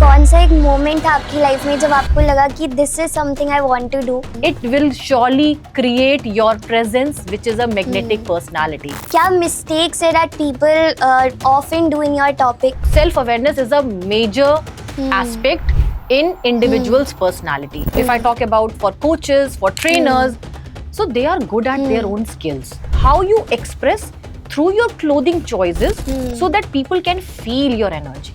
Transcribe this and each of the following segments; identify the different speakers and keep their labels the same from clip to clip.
Speaker 1: कौन सा एक मोमेंट था आपकी लाइफ में जब आपको लगा कि this is something I want to do?
Speaker 2: It will surely create your presence, which is a magnetic personality.
Speaker 1: क्या mistakes है that people often do in your topic?
Speaker 2: Self-awareness is a major aspect in individual's personality. If I talk about for coaches, for trainers, so they are good at their own skills. How you express through your clothing choices so that people can feel your energy.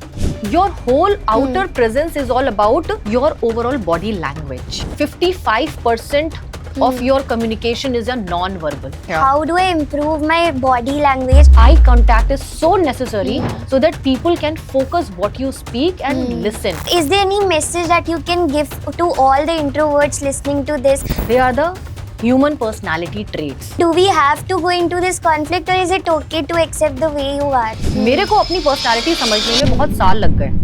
Speaker 2: Your whole outer presence is all about your overall body language. 55% of your communication is a non-verbal.
Speaker 1: How do I improve my body language?
Speaker 2: Eye contact is so necessary so that people can focus what you speak and listen.
Speaker 1: Is there any message that you can give to all the introverts listening to this?
Speaker 2: They are the human personality traits.
Speaker 1: Do we have to go into this conflict or is it okay to accept the way you are?
Speaker 2: मेरे को अपनी personality समझने में बहुत साल लग गए.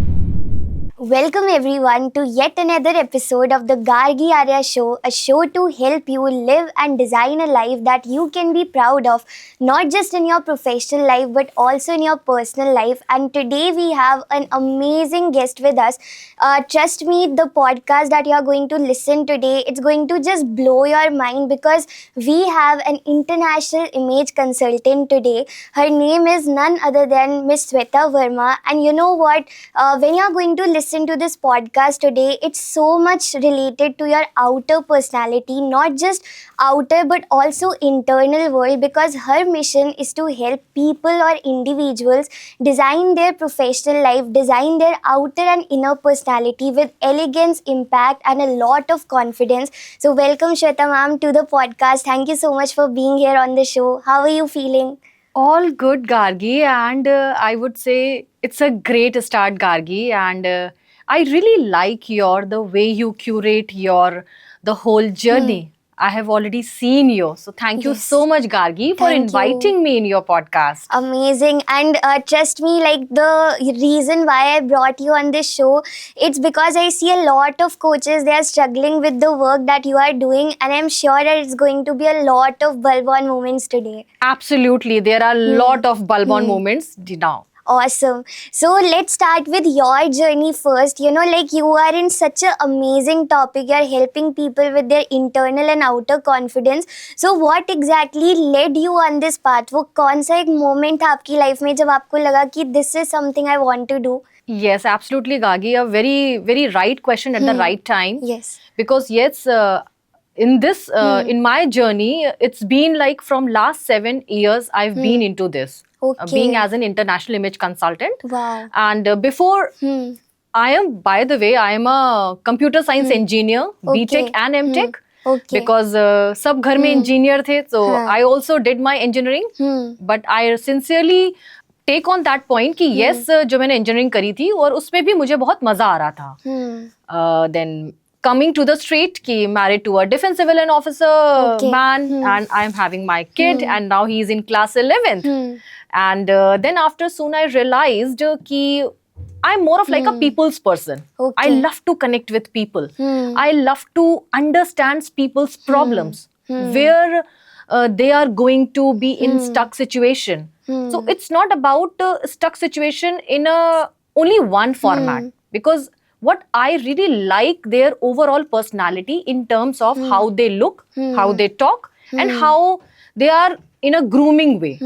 Speaker 1: Welcome everyone to yet another episode of the Gargi Arya Show, a show to help you live and design a life that you can be proud of, not just in your professional life but also in your personal life. And today we have an amazing guest with us. Trust me, the podcast that you are going to listen today, it's going to just blow your mind because we have an international image consultant today. Her name is none other than Miss Sweta Verma. And you know what? When you are going to listen to this podcast today, it's so much related to your outer personality, not just outer but also internal world, because her mission is to help people or individuals design their professional life, design their outer and inner personality with elegance, impact and a lot of confidence. So welcome Shweta ma'am to the podcast. Thank you so much for being here on the show. How are you feeling?
Speaker 2: All good, Gargi, and I would say it's a great start, Gargi, and I really like the way you curate the whole journey. I have already seen you, so thank you
Speaker 1: Yes.
Speaker 2: so much, Gargi, for
Speaker 1: Thank
Speaker 2: inviting me in your podcast.
Speaker 1: Amazing. And trust me, like the reason why I brought you on this show, it's because I see a lot of coaches, they are struggling with the work that you are doing, and I'm sure that it's going to be a lot of bulb-on moments today.
Speaker 2: Absolutely, there are a lot of bulb-on moments now.
Speaker 1: Awesome. So let's start with your journey first. You know, like you are in such an amazing topic. You're helping people with their internal and outer confidence. So what exactly led you on this path? वो कौन सा एक moment था आपकी life में जब आपको लगा कि this is something I want to do?
Speaker 2: Yes, absolutely, Gagi. A very, very right question at the right time.
Speaker 1: Yes.
Speaker 2: Because yes, in this, in my journey, it's been like from last 7 years, I've been into this.
Speaker 1: Okay.
Speaker 2: Being as an international image consultant.
Speaker 1: Wow.
Speaker 2: And before, I am, by the way, I am a computer science engineer,
Speaker 1: Okay.
Speaker 2: BTech and MTech.
Speaker 1: Okay.
Speaker 2: Because सब घर में engineer थे, so I also did my engineering. But I sincerely take on that point कि yes, जो मैंने engineering करी थी और उसमें भी मुझे बहुत मजा आ रहा था. Then coming to the street, ki married to a defense civilian officer man, and I'm having my kid, and now he's in class 11th. And then after soon I realized ki I'm more of like a people's person.
Speaker 1: Okay.
Speaker 2: I love to connect with people. I love to understand people's problems, where they are going to be in stuck situation. So it's not about stuck situation in only one format, because what I really like their overall personality in terms of how they look, how they talk, and how they are in a grooming way.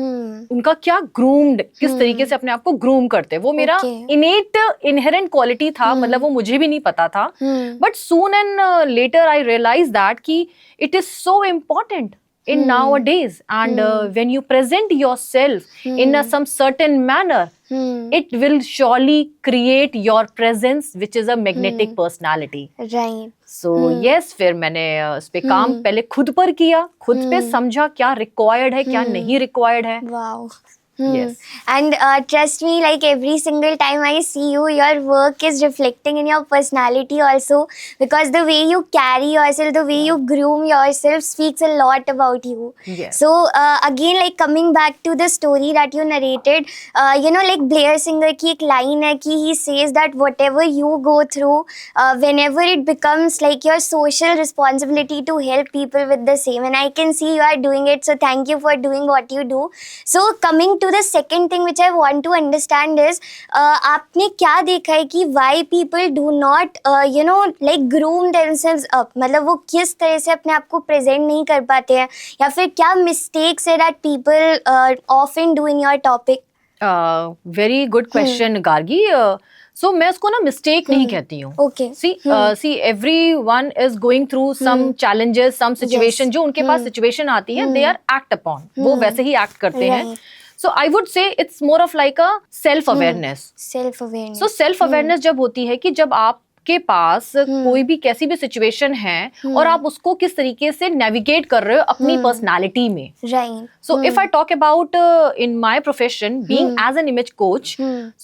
Speaker 2: उनका क्या groomed, किस तरीके से अपने आप को groom करते हैं, वो मेरा innate inherent quality था, मतलब वो मुझे भी नहीं पता था. But soon and later I realized that कि it is so important in nowadays, and when you present yourself in some certain manner, it will surely create your presence, which is a magnetic personality.
Speaker 1: Right.
Speaker 2: So yes, फिर मैंने उस पे काम पहले खुद पर किया, खुद पे समझा क्या required है, क्या नहीं required है.
Speaker 1: Wow.
Speaker 2: Yes.
Speaker 1: And trust me, like every single time I see you, your work is reflecting in your personality also, because the way you carry yourself, the way you groom yourself speaks a lot about you.
Speaker 2: Yes.
Speaker 1: So again, like coming back to the story that you narrated, you know, like Blair Singer की एक line है कि he says that whatever you go through, whenever it becomes like your social responsibility to help people with the same, and I can see you are doing it. So thank you for doing what you do. So coming to to the second thing which I want to understand is आपने क्या देखा है कि why people do not like groom themselves up, मतलब वो किस तरह से अपने आप को present नहीं कर पाते हैं, या फिर क्या mistakes है that people often do in your topic?
Speaker 2: Very good question, Gargi. So मैं उसको ना mistake नहीं कहती हूँ.
Speaker 1: Okay.
Speaker 2: See, everyone is going through some challenges, some situation. जो उनके पास situation आती है, they are act upon. वो वैसे ही act करते हैं. So I would say it's more of like a self awareness.
Speaker 1: Self awareness.
Speaker 2: So self awareness जब होती है कि जब आपके पास कोई भी कैसी भी सिचुएशन है और आप उसको किस तरीके से नेविगेट कर रहे हो अपनी पर्सनालिटी में.
Speaker 1: Right.
Speaker 2: So if I talk about in my profession being as an image coach,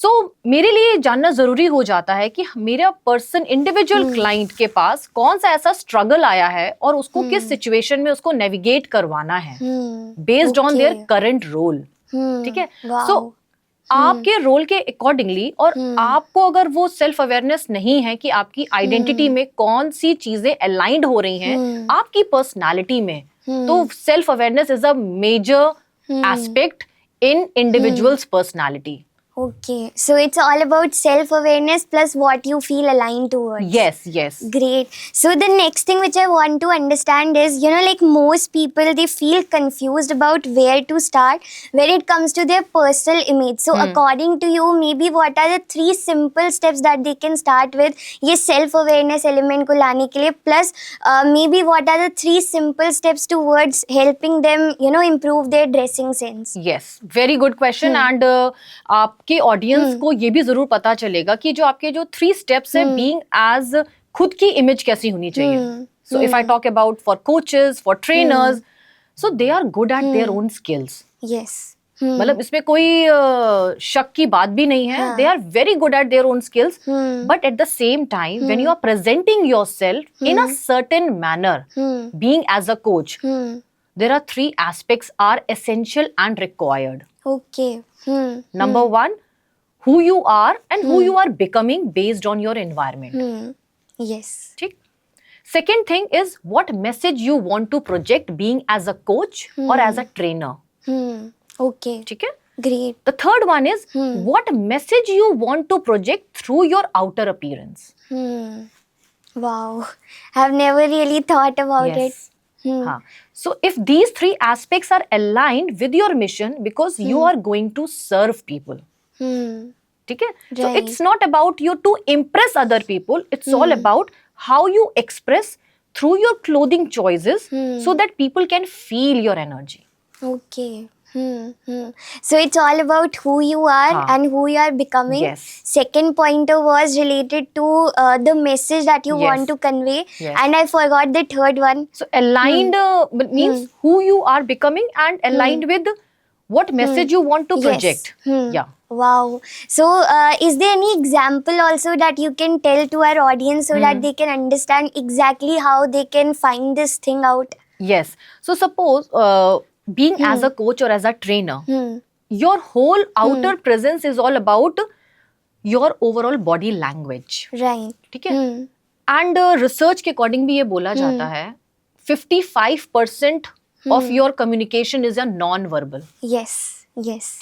Speaker 2: so मेरे लिए जानना जरूरी हो जाता है कि मेरा पर्सन इंडिविजुअल क्लाइंट के पास कौन सा ऐसा स्ट्रगल आया है और उसको किस सिचुएशन में उसको नेविगेट करवाना है based on their current role. ठीक है. सो आपके रोल के अकॉर्डिंगली, और आपको अगर वो सेल्फ अवेयरनेस नहीं है कि आपकी आइडेंटिटी में कौन सी चीजें अलाइंड हो रही हैं आपकी पर्सनालिटी में, तो self awareness is a major aspect in individual's personality.
Speaker 1: Okay, so it's all about self-awareness plus what you feel aligned towards.
Speaker 2: Yes.
Speaker 1: Great. So the next thing which I want to understand is, like most people, they feel confused about where to start when it comes to their personal image. So according to you, maybe what are the 3 simple steps that they can start with ये self-awareness element को लाने के लिए, plus maybe what are the 3 simple steps towards helping them, improve their dressing sense?
Speaker 2: Yes, very good question. And आपके audience को ये भी जरूर पता चलेगा कि जो आपके जो 3 स्टेप्स है बीइंग एज खुद की इमेज कैसी होनी चाहिए. So if I talk about for coaches, for trainers, so they are good at their own skills.
Speaker 1: Yes,
Speaker 2: मतलब इसमें कोई शक की बात भी नहीं है. They are very good at their own skills, but at the same time when you are presenting yourself in a certain manner being as a coach, there are 3 aspects are essential and required.
Speaker 1: Okay.
Speaker 2: Number 1, who you are and who you are becoming based on your environment.
Speaker 1: Yes.
Speaker 2: ठीक. Second thing is what message you want to project being as a coach or as a trainer.
Speaker 1: Okay.
Speaker 2: ठीक है.
Speaker 1: Great.
Speaker 2: The third one is what message you want to project through your outer appearance.
Speaker 1: Wow. I've never really thought about it.
Speaker 2: हाँ. So if these 3 aspects are aligned with your mission, because you are going to serve people. ठीक है. So it's not about you to impress other people. It's all about how you express through your clothing choices so that people can feel your energy.
Speaker 1: Okay. So it's all about who you are and who you are becoming.
Speaker 2: Yes.
Speaker 1: Second pointer was related to the message that you want to convey.
Speaker 2: Yes.
Speaker 1: And I forgot the third one.
Speaker 2: So aligned means who you are becoming and aligned with what message you want to project. Yeah.
Speaker 1: Wow. So is there any example also that you can tell to our audience so that they can understand exactly how they can find this thing out?
Speaker 2: Yes. So suppose being as a coach or as a trainer, your whole outer presence is all about your overall body language.
Speaker 1: Right.
Speaker 2: ठीक है. And research के according भी ये बोला जाता है 55% of your communication is a non-verbal.
Speaker 1: Yes.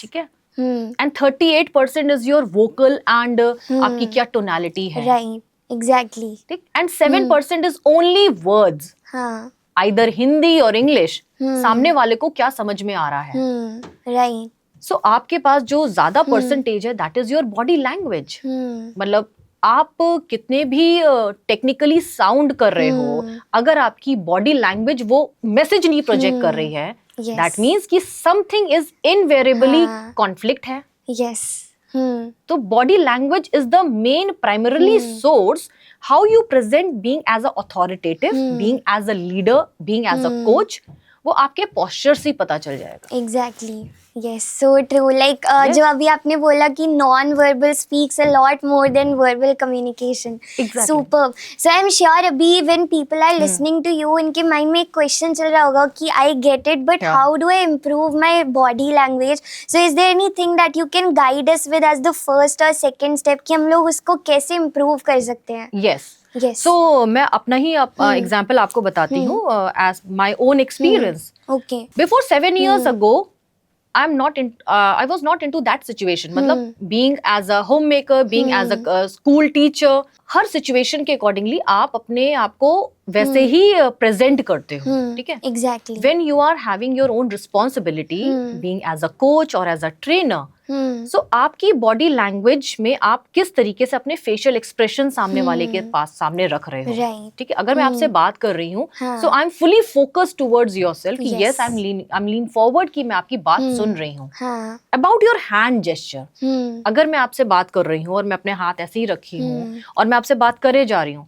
Speaker 2: ठीक है. And 38% is your vocal and आपकी क्या tonality है.
Speaker 1: Right. Exactly.
Speaker 2: ठीक. And 7% is only words.
Speaker 1: हाँ.
Speaker 2: Either हिंदी और इंग्लिश, सामने वाले को क्या समझ में आ रहा है.
Speaker 1: Right.
Speaker 2: So आपके पास जो ज्यादा परसेंटेज है that is your body language. मतलब आप कितने भी टेक्निकली साउंड कर रहे हो, अगर आपकी बॉडी लैंग्वेज वो मैसेज नहीं प्रोजेक्ट कर रही है, दैट मीन्स कि समथिंग इज इनवेरिएबली कॉन्फ्लिक्ट है.
Speaker 1: Yes.
Speaker 2: तो body language is the main primarily source how you present being as a authoritative, being as a leader, being as a coach. वो आपके posture से पता चल जाएगा.
Speaker 1: Exactly. Yes, so true. Like जो अभी आपने बोला कि non-verbal speaks a lot more than verbal communication.
Speaker 2: Exactly.
Speaker 1: Superb. So I'm sure अभी when people are listening to you, इनके mind में एक question चल रहा होगा कि I get it, but how do I improve my body language? So is there anything that you can guide us with as the first or second step कि हम लोग उसको कैसे improve कर सकते हैं?
Speaker 2: Yes.
Speaker 1: Yes.
Speaker 2: So मैं अपना ही एग्जाम्पल आपको बताती हूँ as my own experience.
Speaker 1: Okay.
Speaker 2: Before 7 years ago, I'm not in. I was not into that situation. मतलब being as a homemaker, being as a school teacher, her situation के accordingly आप अपने आप को वैसे ही present करते हो, ठीक है?
Speaker 1: Exactly.
Speaker 2: When you are having your own responsibility, being as a coach or as a trainer, so आपकी बॉडी लैंग्वेज में आप किस तरीके से अपने फेशियल एक्सप्रेशन सामने वाले के पास सामने रख रहे हो,
Speaker 1: Right.
Speaker 2: ठीक है? अगर मैं आपसे बात कर रही हूँ, so I am fully focused towards yourself कि yes I am lean forward कि मैं आपकी बात सुन रही हूँ. अबाउट योर हैंड जेस्चर, अगर मैं आपसे बात कर रही हूँ और मैं अपने हाथ ऐसे ही रखी हूँ और मैं आपसे बात करे जा रही हूँ,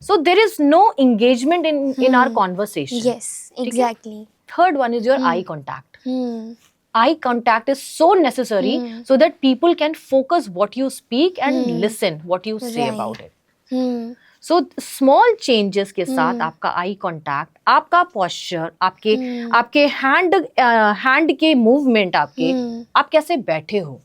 Speaker 2: so there is no engagement in our conversation.
Speaker 1: Yes, exactly.
Speaker 2: Third one is your eye contact. Eye contact is so necessary so that people can focus what you speak and listen what you say about it. So small changes के साथ आपका eye contact, आपका posture, आपके hand के movement, आप कैसे बैठे हो.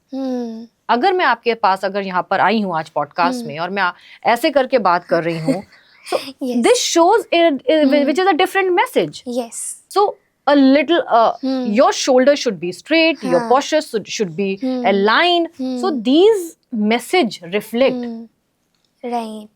Speaker 2: अगर मैं आपके पास अगर यहाँ पर आई हूँ आज पॉडकास्ट में और मैं ऐसे करके बात कर रही हूँ, so this shows which is a different message.
Speaker 1: Yes.
Speaker 2: So a little your shoulders should be straight, your posture should be aligned, so these message reflect.
Speaker 1: Right.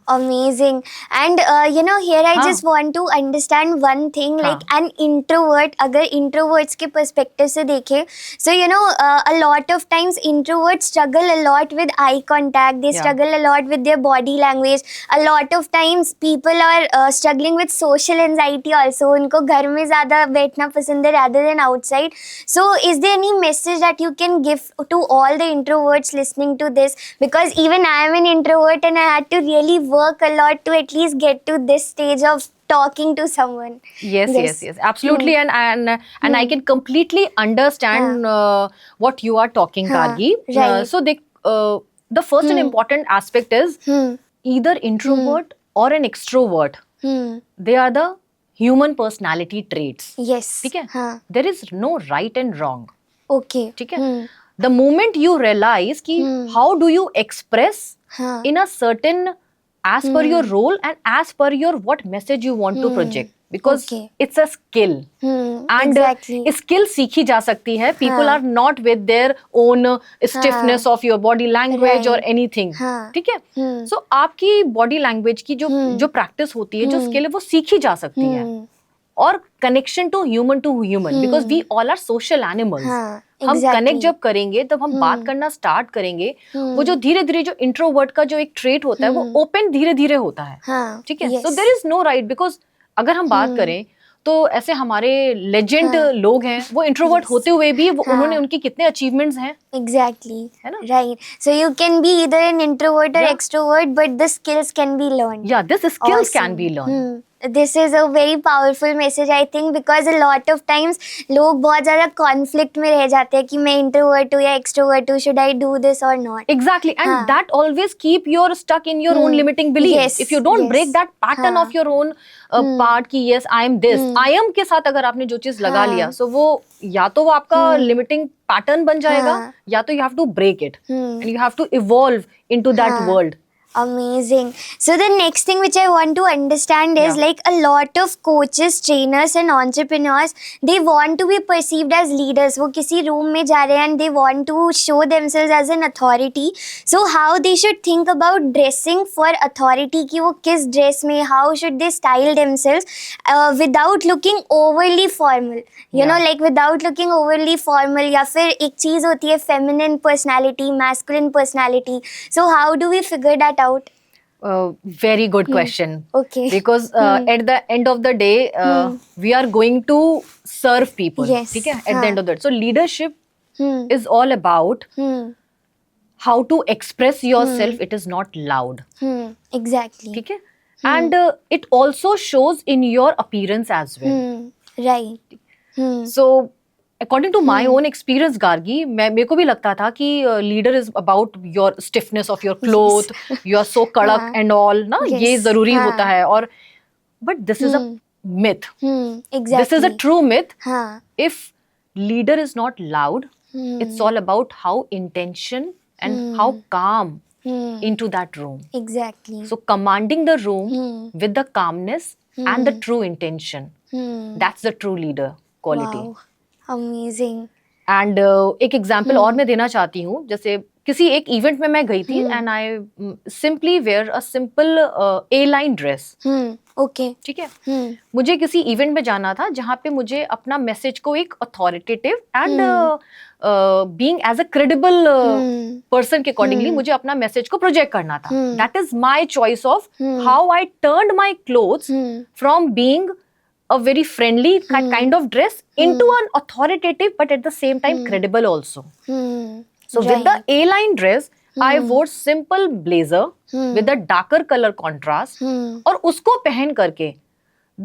Speaker 1: Amazing. And here I just want to understand one thing, like an introvert, अगर introverts के perspective से देखें, so a lot of times introverts struggle a lot with eye contact, they struggle a lot with their body language. A lot of times people are struggling with social anxiety also, उनको घर में ज़्यादा बैठना पसंद है rather than outside. So is there any message that you can give to all the introverts listening to this? Because even I am an introvert and I had to really work a lot to at least get to this stage of talking to someone.
Speaker 2: Yes, absolutely. And I can completely understand what you are talking, Gargi.
Speaker 1: Right.
Speaker 2: So the first and important aspect is either introvert or an extrovert, they are the human personality traits.
Speaker 1: Yes.
Speaker 2: ठीक है? There is no right and wrong.
Speaker 1: Okay.
Speaker 2: ठीक है? The moment you realize कि how do you express in a certain as per your role and as per your what message you want to project, because it's a skill and
Speaker 1: exactly.
Speaker 2: skill सीखी जा सकती है. People are not with their own stiffness of your body language or anything. ठीक है? So आपकी body language की जो practice होती है, जो skill है, वो सीखी जा सकती है. और connection to human because we all are social animals. हम कनेक्ट जब करेंगे तब हम बात करना स्टार्ट करेंगे. वो जो धीरे धीरे जो इंट्रोवर्ट का जो एक ट्रेट होता है वो ओपन धीरे धीरे होता है. ठीक है? So there is no right, because अगर हम बात करें तो ऐसे हमारे लेजेंड लोग हैं, वो इंट्रोवर्ट होते हुए भी उन्होंने उनकी कितने अचीवमेंट्स हैं.
Speaker 1: Exactly.
Speaker 2: है ना?
Speaker 1: Right. So you can be either an introvert or extrovert, but the skills can be learned.
Speaker 2: Yeah, this skills can be learned.
Speaker 1: This is a very powerful message, I think, because a lot of times लोग बहुत ज़्यादा conflict में रह जाते हैं कि मैं introvert हूँ या extrovert हूँ, should I do this or not?
Speaker 2: Exactly, and that always keep you stuck in your own limiting beliefs.
Speaker 1: Yes,
Speaker 2: if you don't break that pattern of your own part कि yes I am this, I am के साथ अगर आपने जो चीज लगा लिया, so वो या तो वो आपका limiting pattern बन जाएगा, या तो you have to break it and you have to evolve into that world.
Speaker 1: Amazing. So the next thing which I want to understand is like a lot of coaches, trainers and entrepreneurs, they want to be perceived as leaders. वो किसी room में जा रहे हैं and they want to show themselves as an authority. So how they should think about dressing for authority, कि वो किस dress में, how should they style themselves without looking overly formal. You know, like without looking overly formal. या फिर एक चीज़ होती है feminine personality, masculine personality. So how do we figure that out?
Speaker 2: Very good question.
Speaker 1: Okay.
Speaker 2: Because at the end of the day, we are going to serve people.
Speaker 1: Yes.
Speaker 2: ठीक है? At the end of the day. So leadership is all about how to express yourself. It is not loud.
Speaker 1: Exactly.
Speaker 2: ठीक है? And it also shows in your appearance as well.
Speaker 1: Right.
Speaker 2: So according to my own experience, Gargi, मेरे को भी लगता था कि leader is about your stiffness of your cloth, you are so kadak and all, ना ये जरूरी होता है. और but this is a myth.
Speaker 1: Exactly.
Speaker 2: This is a true myth. If leader is not loud, it's all about how intention and how calm into that room.
Speaker 1: Exactly.
Speaker 2: So commanding the room with the calmness and the true intention, that's the true leader quality.
Speaker 1: Wow. Amazing.
Speaker 2: And एक example और मैं देना चाहती हूँ, जैसे किसी एक event में मैं गई थी and I simply wear a simple A line dress.
Speaker 1: Okay.
Speaker 2: ठीक है, मुझे किसी इवेंट में जाना था जहाँ पे मुझे अपना मैसेज को एक authoritative and being as a credible person के अकॉर्डिंगली मुझे अपना मैसेज को प्रोजेक्ट करना था. That is my choice of how I turned my clothes from being a very friendly kind of dress into an authoritative but at the same time credible also. So with the A-line dress, I wore simple blazer with a darker color contrast और उसको पहन करके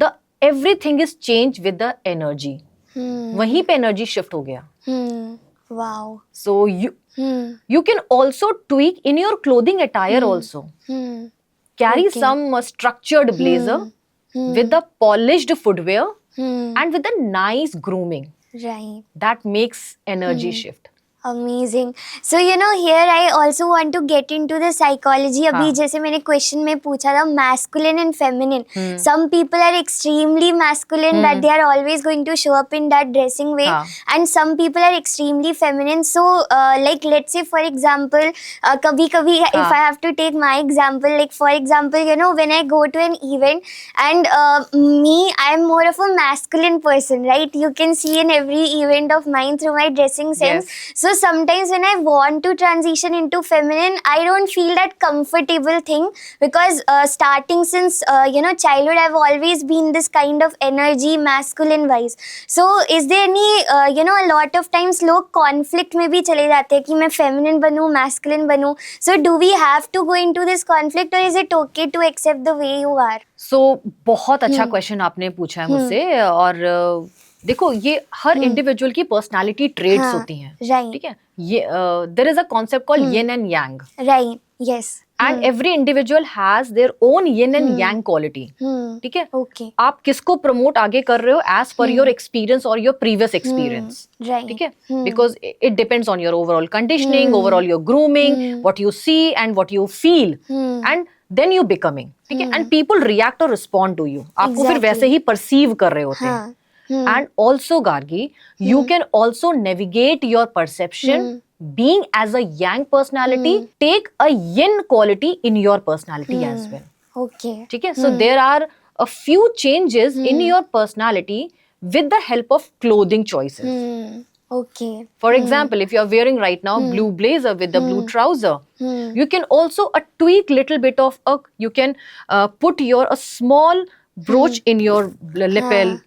Speaker 2: the everything is changed with the energy. वहीं पे energy shift हो गया.
Speaker 1: Wow.
Speaker 2: So you can also tweak in your clothing attire also. Carry some structured blazer with the polished footwear and with the nice grooming.
Speaker 1: Right.
Speaker 2: That makes energy shift.
Speaker 1: Amazing. So here I also want to get into the psychology. अभी जैसे मैंने question में पूछा था masculine and feminine. Some people are extremely masculine that they are always going to show up in that dressing way, and some people are extremely feminine. So like let's say for example, कभी-कभी if I have to take my example, like for example when I go to an event and me, I am more of a masculine person, right? You can see in every event of mine through my dressing sense.
Speaker 2: Yes.
Speaker 1: So sometimes when I want to transition into feminine, I don't feel that comfortable thing because starting since childhood, I've always been this kind of energy masculine wise. So is there any a lot of times लोग conflict में भी चले जाते हैं कि मैं feminine बनूं masculine बनूं. So do we have to go into this conflict or is it okay to accept the way you are?
Speaker 2: So बहुत अच्छा क्वेश्चन आपने पूछा है मुझसे. और देखो ये हर इंडिविजुअल की पर्सनालिटी ट्रेड्स होती हैं. ठीक है, ये there is a concept called yin and yang.
Speaker 1: Right. Yes.
Speaker 2: And every individual has their own yin and yang quality. ठीक है,
Speaker 1: ओके.
Speaker 2: आप किसको प्रमोट आगे कर रहे हो एज पर योर एक्सपीरियंस और योर प्रीवियस एक्सपीरियंस. ठीक है, because it depends on your overall conditioning, overall your grooming, what you see and what you feel and then you becoming. ठीक है, एंड पीपल रिएक्ट और रिस्पॉन्ड टू यू. आपको फिर वैसे ही perceive कर रहे होते हैं. And also Gargi, you can also navigate your perception being as a yang personality, take a yin quality in your personality as well.
Speaker 1: Okay.
Speaker 2: ठीक है, so there are a few changes in your personality with the help of clothing choices.
Speaker 1: Okay.
Speaker 2: For example, if you are wearing right now blue blazer with the blue trouser, you can also tweak little bit of you can put a small brooch in your lapel.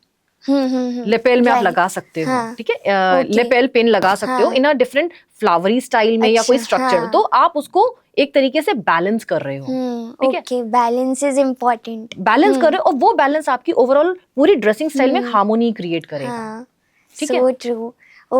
Speaker 2: Lapel में आप लगा सकते हो. ठीक है, lapel pin लगा सकते हो इन अ डिफरेंट फ्लावरी स्टाइल में या कोई स्ट्रक्चर. तो आप उसको एक तरीके से बैलेंस कर रहे हो. ठीक है,
Speaker 1: okay. Balance is important.
Speaker 2: Balance कर रहे हो और वो बैलेंस आपकी ओवरऑल पूरी ड्रेसिंग स्टाइल में हार्मोनी क्रिएट करेगा. ठीक है,
Speaker 1: so true.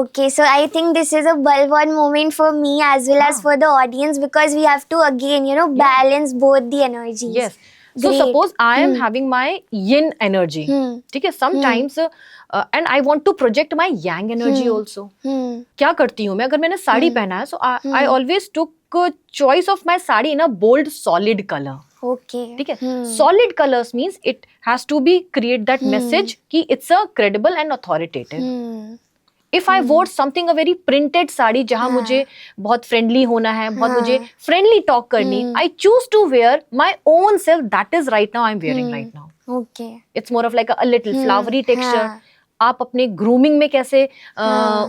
Speaker 1: Okay, so I think this is a bulwark moment for me as well as for the audience because we have to again, balance both the energies.
Speaker 2: Yes. So suppose I am having my yin energy. ठीक है, sometimes and I want to project my yang energy also. क्या करती हूँ मैं, अगर मैंने साड़ी पहना है, so I always took choice of my sari in a bold solid color.
Speaker 1: Okay.
Speaker 2: ठीक है, solid colors means it has to be create that message कि it's a credible and authoritative. If I wore something a very printed sari जहाँ मुझे बहुत friendly होना है, बहुत मुझे फ्रेंडली टॉक करनी, I choose to wear my own self. That is right now I'm wearing right now.
Speaker 1: Okay.
Speaker 2: It's more of like a little flowery texture. आप अपने ग्रूमिंग में कैसे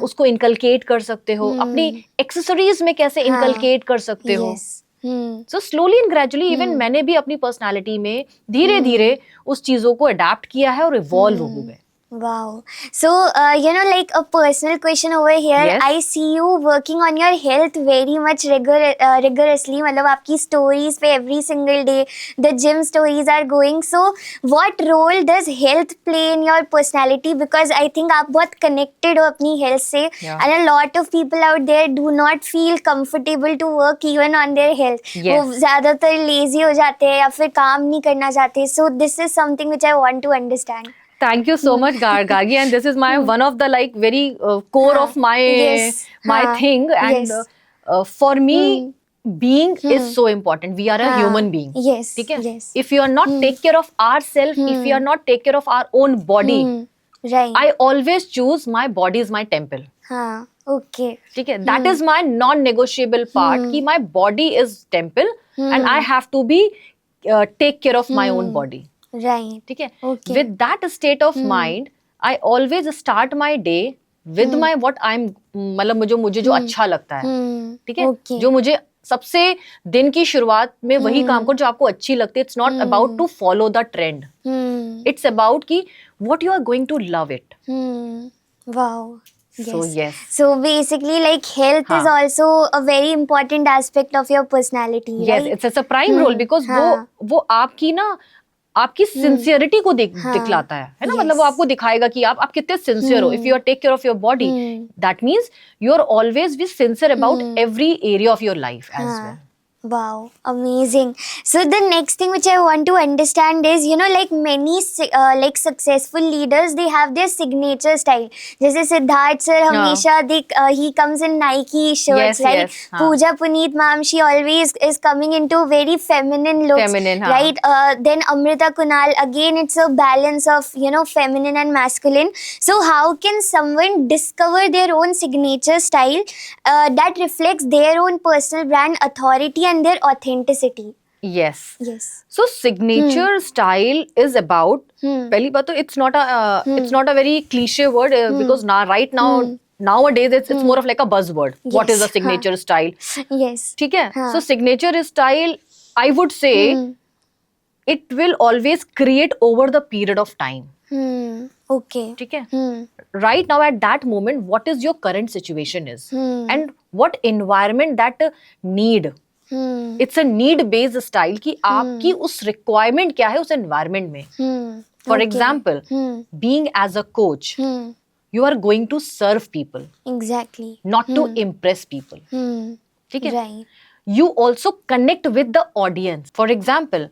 Speaker 2: उसको इनकलकेट कर सकते हो, अपनी एक्सेसरीज में कैसे इनकलकेट कर सकते हो. So slowly and gradually even मैंने भी अपनी पर्सनालिटी में धीरे धीरे उस चीजों को अडेप्ट किया है और इवॉल्व हो गए.
Speaker 1: Wow. So, like a personal question over here.
Speaker 2: Yes.
Speaker 1: I see you working on your health very much rigorously. मतलब आपकी stories पे every single day the gym stories are going. So, what role does health play in your personality? Because I think आप बहुत connected हो अपनी health से.
Speaker 2: Yeah.
Speaker 1: And a lot of people out there do not feel comfortable to work even on their health.
Speaker 2: Yes.
Speaker 1: वो ज़्यादातर lazy हो जाते हैं या फिर काम नहीं करना चाहते. So, this is something which I want to understand.
Speaker 2: Thank you so much, Gargi, and this is my one of the like very core of my my thing, and for me being is so important. We are a human being.
Speaker 1: Yes.
Speaker 2: ठीक है?
Speaker 1: Yes.
Speaker 2: If you are not take care of ourselves, if you are not take care of our own body,
Speaker 1: Right.
Speaker 2: I always choose my body is my temple.
Speaker 1: हाँ, okay.
Speaker 2: ठीक है, that is my non negotiable part कि my body is temple and I have to be take care of my own body.
Speaker 1: Right.
Speaker 2: ठीक है,
Speaker 1: Okay.
Speaker 2: With that state of mind I always start my day with my what I am, मतलब मुझे जो अच्छा लगता है. ठीक है,
Speaker 1: Okay.
Speaker 2: जो मुझे सबसे दिन की शुरुआत में वही काम करो जो आपको अच्छी लगती है. It's not about to follow the trend, it's about कि what you are going to love it.
Speaker 1: Wow.
Speaker 2: So yes.
Speaker 1: So basically, like health is
Speaker 2: हाँ.
Speaker 1: also a very important aspect of your personality,
Speaker 2: Yes,
Speaker 1: right?
Speaker 2: it's a prime role because
Speaker 1: हाँ.
Speaker 2: वो आपकी ना आपकी sincerity को दिखलाता है ना.
Speaker 1: Yes.
Speaker 2: मतलब वो आपको दिखाएगा कि आप कितने सिंसियर हो. If you are take care of your body, that means you are always be sincere about every area of your life as well.
Speaker 1: Wow, amazing. So the next thing which I want to understand is, you know, like many like successful leaders, they have their signature style. जैसे Siddharth sir हमेशा he comes in Nike shirts,
Speaker 2: Yes,
Speaker 1: right?
Speaker 2: yes, हाँ.
Speaker 1: Pooja Puneet ma'am, she always is coming into very feminine looks,
Speaker 2: Feminine, हाँ.
Speaker 1: right? Then Amrita Kunal, again it's a balance of, you know, feminine and masculine. So how can someone discover their own signature style that reflects their own personal brand, authority and their authenticity?
Speaker 2: Yes.
Speaker 1: Yes.
Speaker 2: So signature style is about, पहली बात तो it's not a very cliche word because right now nowadays it's more of like a buzzword. What is a
Speaker 1: Yes,
Speaker 2: signature style?
Speaker 1: Yes.
Speaker 2: ठीक है.
Speaker 1: हाँ.
Speaker 2: So signature style, I would say it will always create over the period of time.
Speaker 1: Okay.
Speaker 2: ठीक है. Right now at that moment what is your current situation is and what environment that need. It's a need based style कि आपकी उस requirement क्या है उस environment में. For example, being as a coach, you are going to serve people,
Speaker 1: Exactly.
Speaker 2: Not to impress people. ठीक है.
Speaker 1: Right.
Speaker 2: You also connect with the audience. For example,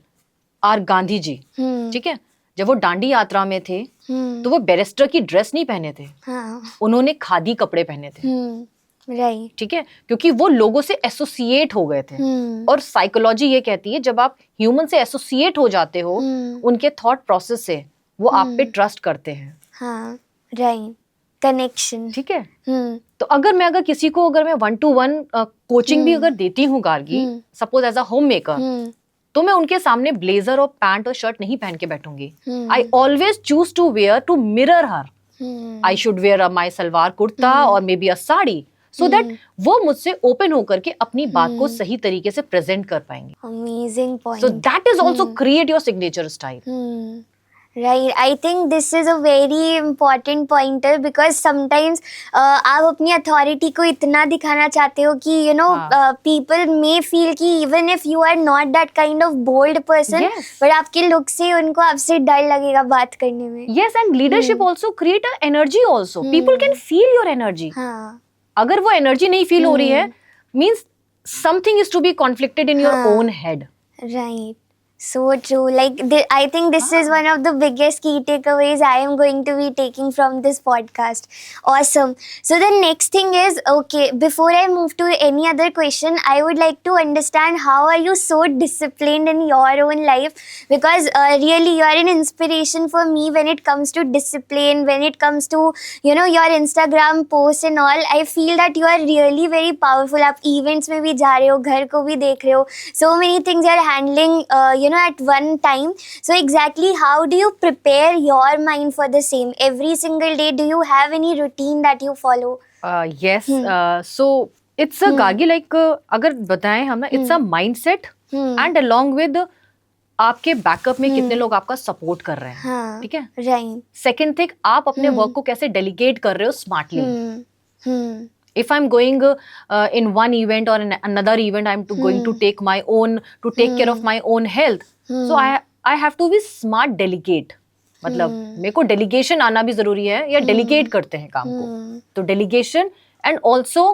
Speaker 2: R Gandhi ji, ठीक है, जब वो दांडी यात्रा में थे तो वो बैरिस्टर की ड्रेस नहीं पहने थे,
Speaker 1: हाँ.
Speaker 2: उन्होंने खादी कपड़े पहने थे.
Speaker 1: Right.
Speaker 2: ठीक है, क्योंकि वो लोगों से एसोसिएट हो गए थे. और साइकोलॉजी ये कहती है जब आप ह्यूमन से एसोसिएट हो जाते हो उनके थॉट प्रोसेस से, वो आप पे ट्रस्ट करते हैं.
Speaker 1: हाँ. Right. Connection.
Speaker 2: ठीक है. तो अगर किसी को मैं 1-to-1 कोचिंग भी अगर देती हूँ Gargi, suppose as a homemaker, तो मैं उनके सामने ब्लेजर और पैंट और शर्ट नहीं पहन के बैठूंगी. I always choose to wear to mirror her. I should wear my salwar kurta और maybe a sari, so that वो मुझसे ओपन होकर के अपनी बात को सही तरीके से प्रेजेंट कर पाएंगे.
Speaker 1: Amazing point.
Speaker 2: So that is also create your signature style.
Speaker 1: Right. I think this is a very important pointer because sometimes आप अपनी authority को इतना दिखाना चाहते हो कि you know people may feel कि even if you are not that kind of bold person,
Speaker 2: Yes.
Speaker 1: but आपके look से उनको आपसे डर लगेगा बात करने में.
Speaker 2: Yes, and leadership also create a energy also. People can feel your energy.
Speaker 1: हाँ.
Speaker 2: अगर वो एनर्जी नहीं फील हो रही है, means something is to be conflicted in your own head.
Speaker 1: Right. So true. Like I think this is one of the biggest key takeaways I am going to be taking from this podcast. Awesome. So the next thing is, okay, before I move to any other question, I would like to understand how are you so disciplined in your own life? Because really you are an inspiration for me when it comes to discipline, when it comes to, you know, your Instagram posts and all. I feel that you are really very powerful. आप events में भी जा रहे हो, घर को भी देख रहे हो. So many things you are handling, you know, at one time. So exactly how do you prepare your mind for the same? Every single day, do you have any routine that you follow?
Speaker 2: Yes. So it's a Gargi like अगर बताएं हम ना, it's a mindset and along with आपके backup में कितने लोग आपका support कर रहे हैं. ठीक है.
Speaker 1: Right.
Speaker 2: सेकेंड थिंग, आप अपने वर्क को कैसे डेलीगेट कर रहे हो smartly. If I'm going in one event or in another event, I'm going to take care of my own health. So I have to be smart delegate. मतलब मेरे को डेलीगेशन आना भी जरूरी है, या डेलीगेट करते हैं काम को, तो delegation and also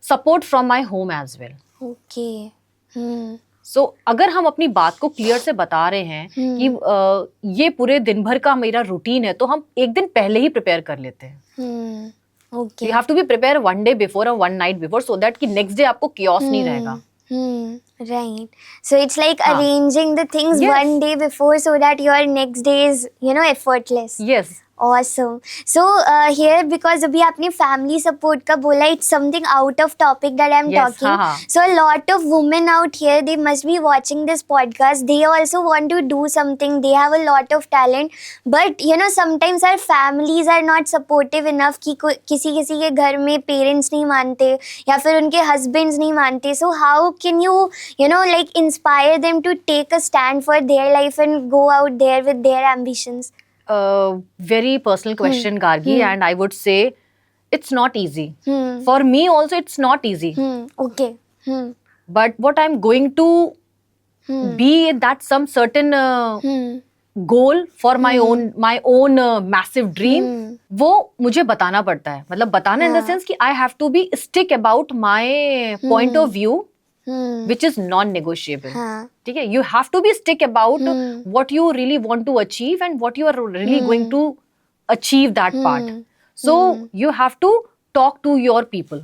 Speaker 2: support from my home as well.
Speaker 1: Okay.
Speaker 2: So अगर हम अपनी बात को क्लियर से बता रहे हैं कि ये पूरे दिन भर का मेरा रूटीन है, तो हम एक दिन पहले ही प्रिपेयर कर लेते हैं.
Speaker 1: Okay.
Speaker 2: You have to be prepared one day before or one night before so that कि next day आपको chaos नहीं रहेगा.
Speaker 1: Right. So it's like arranging the things
Speaker 2: Yes.
Speaker 1: one day before so that your next day is, you know, effortless.
Speaker 2: Yes.
Speaker 1: Awesome. So here, because अभी आपने family support का बोला, it's something out of topic that I'm
Speaker 2: Yes,
Speaker 1: talking.
Speaker 2: हाँ.
Speaker 1: So a lot of women out here, they must be watching this podcast. They also want to do something. They have a lot of talent, but you know sometimes our families are not supportive enough कि किसी किसी के घर में parents नहीं मानते या फिर उनके husbands नहीं मानते. So how can you know like inspire them to take a stand for their life and go out there with their ambitions?
Speaker 2: Very personal question, Gargi, and I would say it's not easy.
Speaker 1: Hmm.
Speaker 2: For me also, it's not easy.
Speaker 1: Okay.
Speaker 2: But what I'm going to be that some certain goal for my own massive dream, वो मुझे बताना पड़ता है. मतलब बताना in the sense कि I have to be stick about my point of view, which is non-negotiable. ठीक है? You have to be stick about what you really want to achieve and what you are really going to achieve that part. So you have to talk to your people.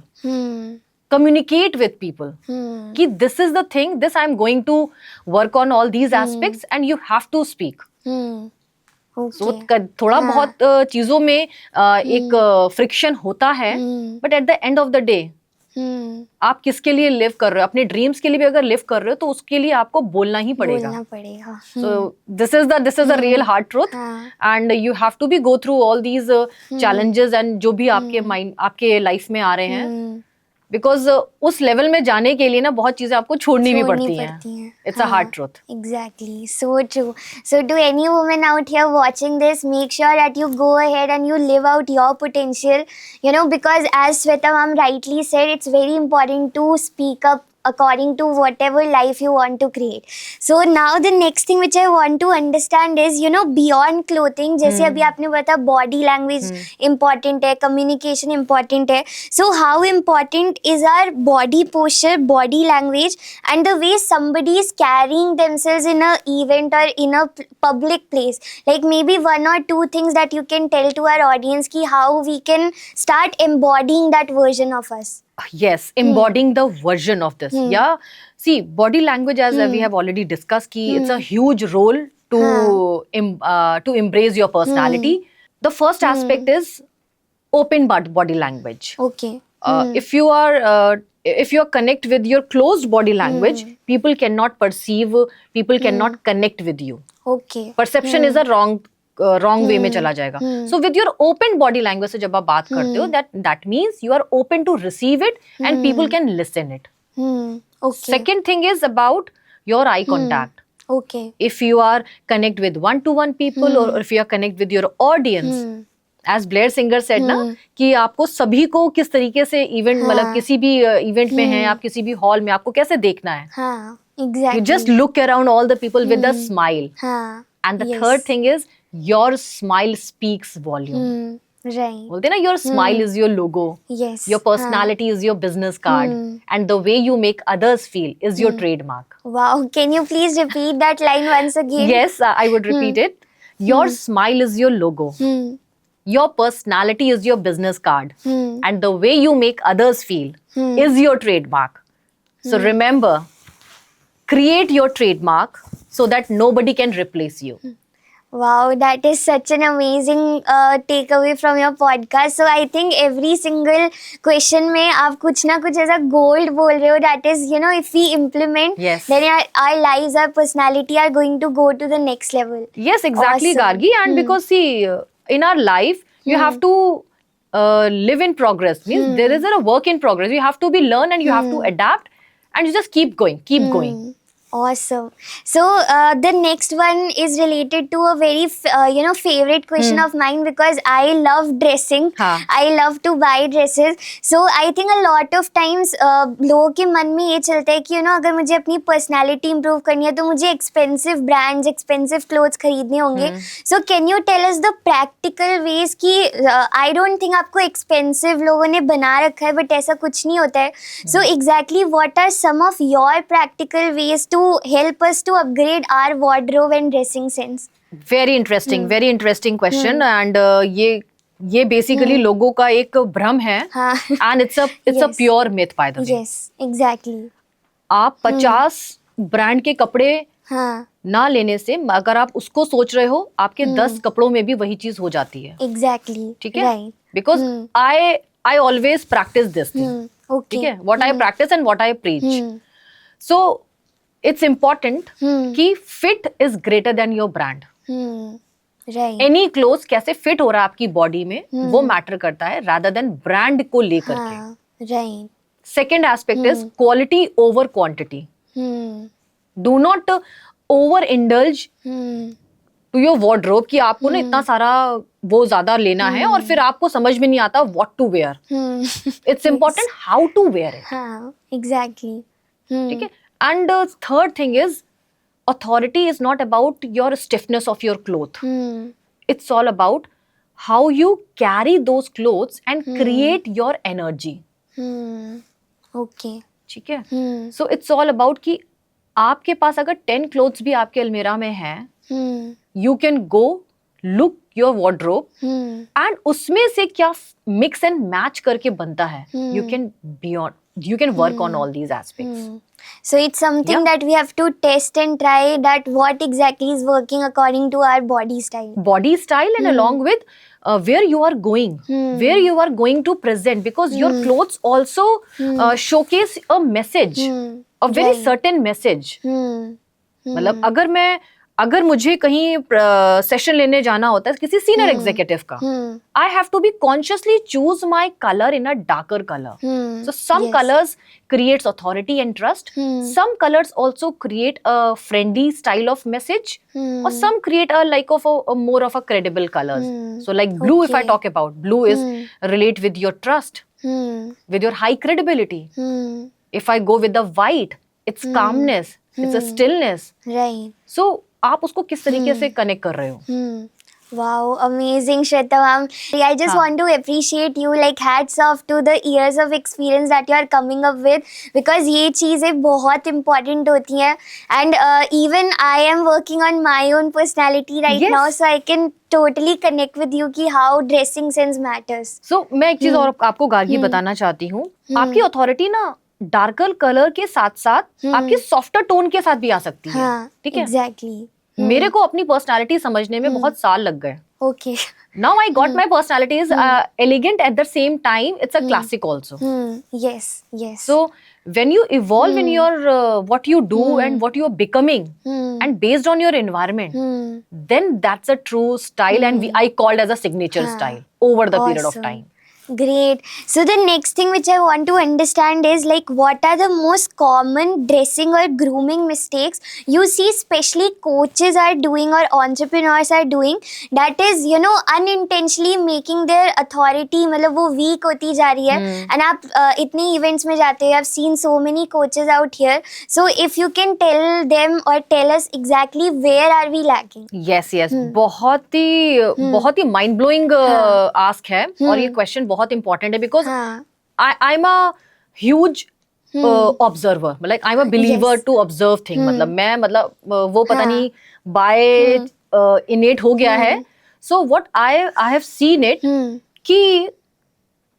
Speaker 2: Communicate with people. कि this is the thing, this I'm going to work on all these aspects and you have to speak.
Speaker 1: Okay.
Speaker 2: So थोड़ा बहुत चीजों में एक friction होता है, but at the end of the day आप किसके लिए लिव कर रहे हो, अपने ड्रीम्स के लिए भी अगर लिव कर रहे हो तो उसके लिए आपको बोलना ही पड़ेगा. So this is the real hard truth and you have to be go through all these challenges and जो भी आपके माइंड आपके लाइफ में आ रहे हैं, बिकॉज उस लेवल में जाने के लिए ना बहुत चीजें आपको छोड़नी भी पड़ती हैं. It's a hard truth.
Speaker 1: Exactly, so true. So to any woman out here watching this, make sure that you go ahead and you live out your potential, you know, because as Sweta ma'am rightly said, it's very important to speak up according to whatever life you want to create. So now the next thing which I want to understand is, you know, beyond clothing, जैसे अभी आपने बताया body language important है, communication important है. So how important is our body posture, body language and the way somebody is carrying themselves in a event or in a public place? Like maybe one or two things that you can tell to our audience ki how we can start embodying that version of us.
Speaker 2: Yes, embodying the version of this. Yeah, see, body language, as we have already discussed, ki it's a huge role to embrace your personality. The first aspect is open body language.
Speaker 1: Okay.
Speaker 2: If you are connect with your closed body language, people cannot perceive, people cannot connect with you.
Speaker 1: Okay.
Speaker 2: Perception is a wrong way में चला जाएगा. So with your open body language से जब आप बात करते हो, that means you are open to receive it and people can listen it.
Speaker 1: Okay.
Speaker 2: Second thing is about your eye contact.
Speaker 1: Okay.
Speaker 2: If you are connect with one-to-one people or if you are connect with your audience, as Blair Singer said ना कि आपको सभी को किस तरीके से event मतलब किसी भी इवेंट में हैं, आप किसी भी हॉल में आपको कैसे देखना है.
Speaker 1: हाँ, exactly.
Speaker 2: You just look around all the people with a smile.
Speaker 1: हाँ.
Speaker 2: And the third thing is your smile speaks volume.
Speaker 1: Right.
Speaker 2: बोलते ना your smile is your logo.
Speaker 1: Yes.
Speaker 2: Your personality is your business card. And the way you make others feel is your trademark.
Speaker 1: Wow. Can you please repeat that line once again?
Speaker 2: Yes, I would repeat it. Your smile is your logo. Your personality is your business card. And the way you make others feel is your trademark. So remember, create your trademark so that nobody can replace you.
Speaker 1: Wow, that is such an amazing takeaway from your podcast. So I think every single question में आप कुछ ना कुछ ऐसा gold बोल रहे हो. That is, you know, if we implement,
Speaker 2: Yes.
Speaker 1: then our lives, our personality are going to go to the next level.
Speaker 2: Yes, exactly,
Speaker 1: Awesome.
Speaker 2: Gargi. And because see, in our life, you have to live in progress. Means there is a work in progress. You have to be learn and you have to adapt and you just keep going, keep going.
Speaker 1: Awesome. So the next one is related to a very favorite question of mine, because I love dressing.
Speaker 2: हाँ.
Speaker 1: I love to buy dresses. So I think a lot of times लोगों के मन में ये चलता है कि अगर मुझे अपनी personality improve करनी है तो मुझे expensive brands, expensive clothes खरीदने होंगे. So can you tell us the practical ways कि I don't think आपको expensive लोगों ने बना रखा है, but ऐसा कुछ नहीं होता है. So exactly what are some of your practical ways to help us to upgrade our wardrobe and dressing sense?
Speaker 2: very interesting question. And ये basically लोगों का एक भ्रम है.
Speaker 1: हाँ.
Speaker 2: And it's a pure myth, by the way.
Speaker 1: Yes, exactly.
Speaker 2: आप 50 brand के कपड़े
Speaker 1: हाँ.
Speaker 2: ना लेने से अगर आप उसको सोच रहे हो, आपके 10 कपड़ों में भी वही चीज हो जाती है.
Speaker 1: एग्जैक्टली.
Speaker 2: ठीक है?
Speaker 1: Right.
Speaker 2: Because I always practice this thing.
Speaker 1: Okay.
Speaker 2: ठीक है? What I practice and what I preach. So it's important कि fit is greater than your brand.
Speaker 1: Right.
Speaker 2: Any cloth कैसे फिट हो रहा है आपकी बॉडी में, वो मैटर करता है rather than ब्रांड को लेकर के.
Speaker 1: हाँ. Right.
Speaker 2: Second aspect is quality over quantity. Do not overindulge to your wardrobe कि आपको ना इतना सारा वो ज्यादा लेना है और फिर आपको समझ में नहीं आता what to wear. It's important how to wear it.
Speaker 1: हाँ. एग्जैक्टली.
Speaker 2: ठीक है. And third thing is authority is not about your stiffness of your cloth. It's all about how you carry those clothes and create your energy.
Speaker 1: Okay.
Speaker 2: ठीक है. So it's all about कि आपके पास अगर 10 clothes भी आपके अलमीरा में हैं, you can go look your wardrobe and उसमें से क्या mix and match करके बनता है. You can work on all these aspects.
Speaker 1: So it's something that we have to test and try that what exactly is working according to our body style.
Speaker 2: Body style and along with where you are going, where you are going to present, because your clothes also showcase a message, a very certain message. मतलब अगर मुझे कहीं session लेने जाना होता है किसी senior executive का, I have to be consciously choose my colour in a darker colour. So some colours creates authority and trust, some colours also create a friendly style of message, और some create a like of more of a credible colours. So like blue, if I talk about blue is relate with your trust, with your high credibility. If I go with the white, it's calmness, it's a stillness.
Speaker 1: Right.
Speaker 2: So आप उसको किस तरीके से connect कर रहे हो?
Speaker 1: Wow, amazing, Shweta ma'am. I just want to appreciate you, like hats off to the years of experience that you are coming up with, because ये चीज़ें बहुत important होती हैं, and even I am working on my own personality right now, so I can totally connect with you कि how dressing sense matters.
Speaker 2: So मैं एक चीज और आपको गार्गी बताना चाहती हूँ, आपकी अथॉरिटी ना डार्कर कलर के साथ साथ आपके सॉफ्टर टोन के साथ भी आ सकती है. ठीक है?
Speaker 1: Exactly.
Speaker 2: मेरे को अपनी पर्सनालिटी समझने में बहुत साल लग गए.
Speaker 1: Okay.
Speaker 2: Now I got my personality is elegant at the same time. It's a classic also.
Speaker 1: Yes, yes.
Speaker 2: So when you evolve in your what you do and what you are becoming, and based on your environment, then that's a true style, and I called as a signature style over the period of time.
Speaker 1: Great. So the next thing which I want to understand is like what are the most common dressing or grooming mistakes you see especially coaches are doing or entrepreneurs are doing, that is unintentionally making their authority मतलब वो weak होती जा रही है. And आप इतने events में जाते हो, I've seen so many coaches out here. So if you can tell them or tell us exactly where are we lacking?
Speaker 2: Yes. बहुत ही mind blowing ask है, और ये question बहुत important है, because I'm a huge observer, like I'm a believer to observe thing. मतलब वो पता नहीं by innate हो गया है. So what I have seen it कि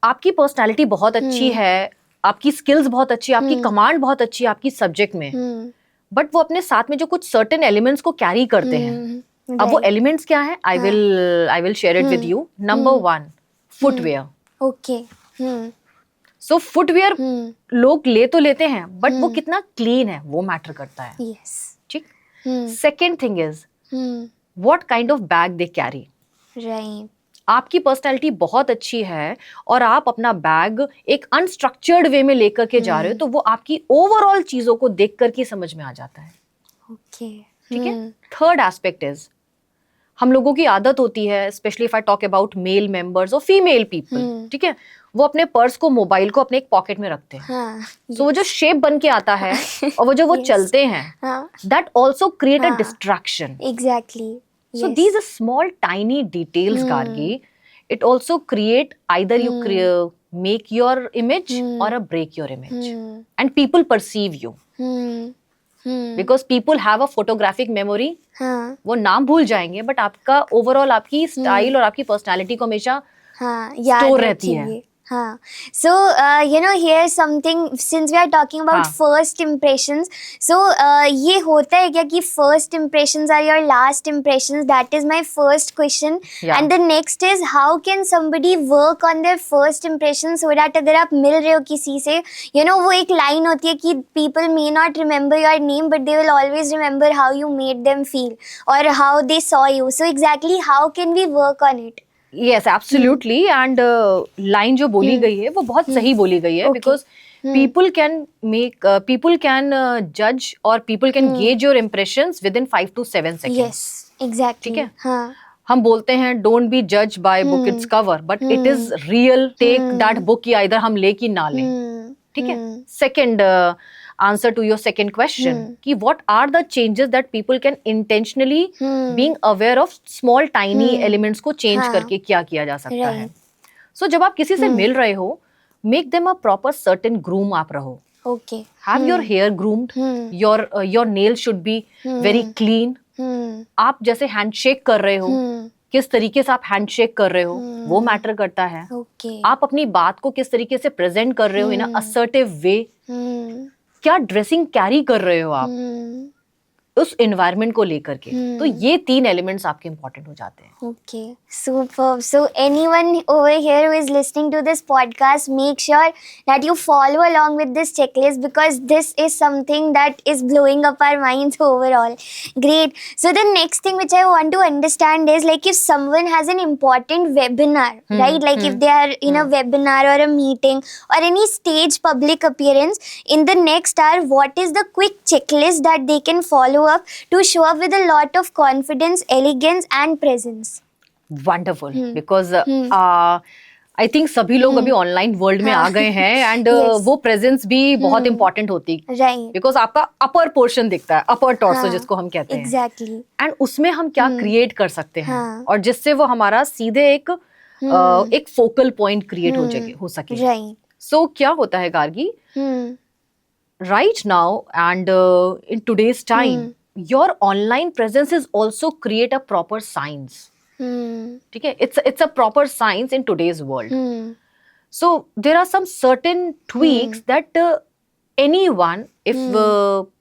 Speaker 2: आपकी पर्सनालिटी बहुत अच्छी है, आपकी स्किल्स बहुत अच्छी है, आपकी कमांड बहुत अच्छी है आपकी सब्जेक्ट में, बट वो अपने साथ में जो कुछ सर्टेन एलिमेंट्स को कैरी करते हैं. अब वो एलिमेंट्स क्या है, I will share it with you. Number 1, footwear.
Speaker 1: Okay.
Speaker 2: So footwear लोग ले तो लेते हैं, बट वो कितना क्लीन है वो मैटर करता है.
Speaker 1: यस.
Speaker 2: ठीक. Second thing is what kind of bag they carry.
Speaker 1: Right.
Speaker 2: आपकी पर्सनैलिटी बहुत अच्छी है और आप अपना बैग एक अनस्ट्रक्चर्ड वे में लेकर के जा रहे हो, तो वो आपकी ओवरऑल चीजों को देख कर के समझ में आ जाता है.
Speaker 1: ओके.
Speaker 2: ठीक है. थर्ड एस्पेक्ट इज, हम लोगों की आदत होती है, specially if I talk about male members और फीमेल पीपल, ठीक है, वो अपने पर्स को, मोबाइल को अपने एक पॉकेट में रखते हैं. तो वो जो शेप बन के आता है और वो जो वो चलते हैं, that also create a distraction.
Speaker 1: Exactly.
Speaker 2: So these are small tiny details, Gargi. It also create either you make your image or a break your image, and people perceive you. Because people have a photographic memory. वो नाम भूल जाएंगे, but आपका overall आपकी style और आपकी personality को हमेशा स्टोर रहती है.
Speaker 1: हाँ. So, here's something, since we are talking about
Speaker 2: हाँ.
Speaker 1: first impressions. So, ये होता है क्या कि first impressions are your last impressions? That is my first question.
Speaker 2: Yeah.
Speaker 1: And the next is, how can somebody work on their first impressions so that अगर आप मिल रहे हो किसी से, वो एक line होती है कि people may not remember your name, but they will always remember how you made them feel or how they saw you. So, exactly how can we work on it?
Speaker 2: Yes, absolutely. And line जो बोली गई है वो बहुत सही बोली गई है,
Speaker 1: Okay.
Speaker 2: because people can judge or people can gauge your impressions within 5 to 7 seconds.
Speaker 1: Yes, exactly.
Speaker 2: ठीक है?
Speaker 1: हाँ.
Speaker 2: हम बोलते हैं don't be judged by book its cover, but it is real. Take that book या इधर हम ले कि ना लें. ठीक है? Second answer to your second question कि what are the changes that people can intentionally being aware of small tiny elements को change
Speaker 1: हाँ.
Speaker 2: करके क्या किया जा सकता है.
Speaker 1: Right.
Speaker 2: So जब आप किसी से मिल रहे हो, make them a proper certain groom आप रहो.
Speaker 1: Okay.
Speaker 2: Have your hair groomed. Your nails should be very clean. आप जैसे हैंडशेक कर रहे हो, किस तरीके से आप हैंडशेक कर रहे हो, वो मैटर करता है.
Speaker 1: Okay.
Speaker 2: आप अपनी बात को किस तरीके से प्रेजेंट कर रहे हो इन असर्टिव वे, क्या ड्रेसिंग कैरी कर रहे हो आप उस एनवायरनमेंट को लेकर के. तो ये 3 एलिमेंट्स आपके इंपॉर्टेंट हो जाते हैं.
Speaker 1: Okay, superb. So anyone over here who is listening to this podcast, make sure that you follow along with this checklist, because this is something that is blowing up our minds overall. Great. So the next thing which I want to understand is, like, if someone has an important webinar, right? Like if they are in a webinar or a meeting or any stage public appearance, in the next hour, what is the quick checklist that they can follow up to show up with a lot of confidence, elegance and presence?
Speaker 2: Wonderful, because I think सभी लोग अभी online world में आ गए हैं, and वो presence भी बहुत important होती है,
Speaker 1: Right.
Speaker 2: बिकॉज आपका अपर पोर्शन दिखता है, अपर टॉर्सो जिसको हम कहते हैं.
Speaker 1: Exactly.
Speaker 2: एंड उसमें हम क्या क्रिएट कर सकते हैं,
Speaker 1: हाँ.
Speaker 2: और जिससे वो हमारा सीधे एक फोकल पॉइंट क्रिएट हो सके.
Speaker 1: Right.
Speaker 2: सो क्या होता है Gargi, right now and in today's time, your online presence is also create a proper science. ठीक है, it's a proper science in today's world. So there are some certain tweaks that anyone, if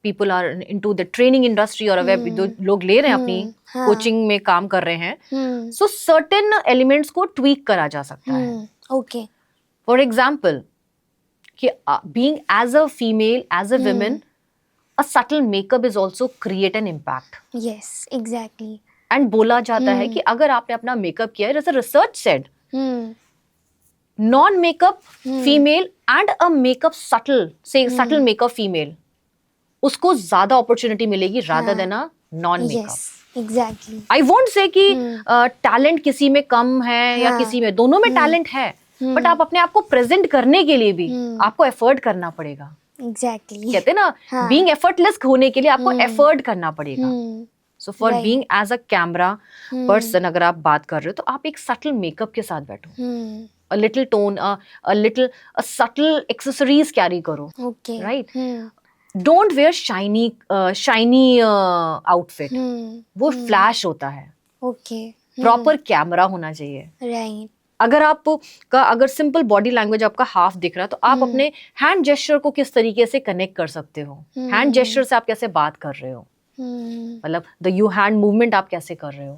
Speaker 2: people are into the training industry or web जो लोग ले रहे हैं अपनी coaching में काम कर रहे हैं, so certain elements को tweak करा जा सकता है.
Speaker 1: Okay.
Speaker 2: For example, कि being as a female, as a woman, a subtle makeup is also create an impact.
Speaker 1: Yes, exactly.
Speaker 2: And बोला जाता है कि अगर आपने अपना मेकअप किया है, जैसे research said, non makeup female and a makeup subtle makeup female, उसको ज्यादा अपॉर्चुनिटी मिलेगी rather than a non makeup.
Speaker 1: Yes, exactly.
Speaker 2: I won't say कि टैलेंट किसी में कम है या किसी में, दोनों में टैलेंट है, बट आप अपने आप को प्रेजेंट करने के लिए भी आपको एफर्ट करना पड़ेगा.
Speaker 1: Exactly.
Speaker 2: कहते हैं ना, बीइंग एफर्टलेस होने के लिए आपको एफर्ट करना पड़ेगा. So for
Speaker 1: Right.
Speaker 2: Being as a camera person अगर आप बात कर रहे हो, तो आप एक सटल मेकअप के साथ बैठो, a little tone, a subtle accessories carry करो.
Speaker 1: Okay.
Speaker 2: Right, don't wear shiny outfit, वो फ्लैश होता है.
Speaker 1: Okay.
Speaker 2: प्रॉपर कैमरा होना चाहिए.
Speaker 1: Right.
Speaker 2: अगर सिंपल बॉडी लैंग्वेज आपका हाफ दिख रहा है, तो आप अपने हैंड जेस्चर को किस तरीके से कनेक्ट कर सकते हो, हैंड जेस्चर से आप कैसे बात कर रहे हो, मतलब द यू हैंड मूवमेंट आप कैसे कर रहे हो.